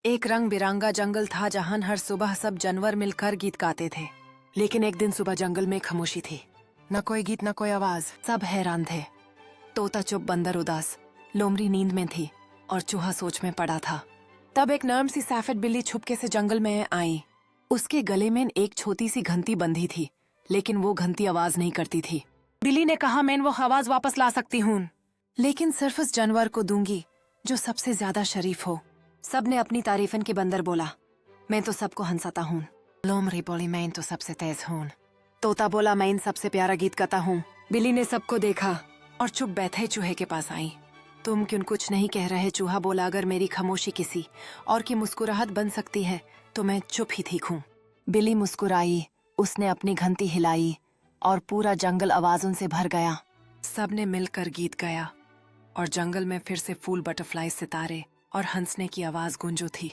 एक रंग बिरंगा जंगल था जहां हर सुबह सब जानवर मिलकर गीत गाते थे। लेकिन एक दिन सुबह जंगल में खामोशी थी। न कोई गीत न कोई आवाज। सब हैरान थे। तोता चुप, बंदर उदास, लोमड़ी नींद में थी और चूहा सोच में पड़ा था। तब एक नर्म सी सफेद बिल्ली छुपके से जंगल में आई। उसके गले में एक छोटी सी घंटी बंधी थी, लेकिन वो घंटी आवाज नहीं करती थी। बिल्ली ने कहा, मैं वो आवाज वापस ला सकती हूँ, लेकिन सिर्फ उस जानवर को दूंगी जो सबसे ज्यादा शरीफ हो। सबने अपनी तारीफन के बंदर बोला, मैं तो सबको हंसाता हूँ। लोमड़ी बोली, मैं तो सबसे तेज हूँ। तोता बोला, मैं इन सबसे प्यारा गीत गाता हूँ। बिल्ली ने सबको देखा और चुप बैठे चूहे के पास आई। तुम क्यों कुछ नहीं कह रहे? चूहा बोला, अगर मेरी खामोशी किसी और की मुस्कुराहट बन सकती है तो मैं चुप ही ठीक हूँ। बिल्ली मुस्कुराई, उसने अपनी घंटी हिलाई और पूरा जंगल आवाजों से भर गया। सबने मिलकर गीत गाया और जंगल में फिर से फूल, बटरफ्लाई, सितारे और हंसने की आवाज गूंजो थी।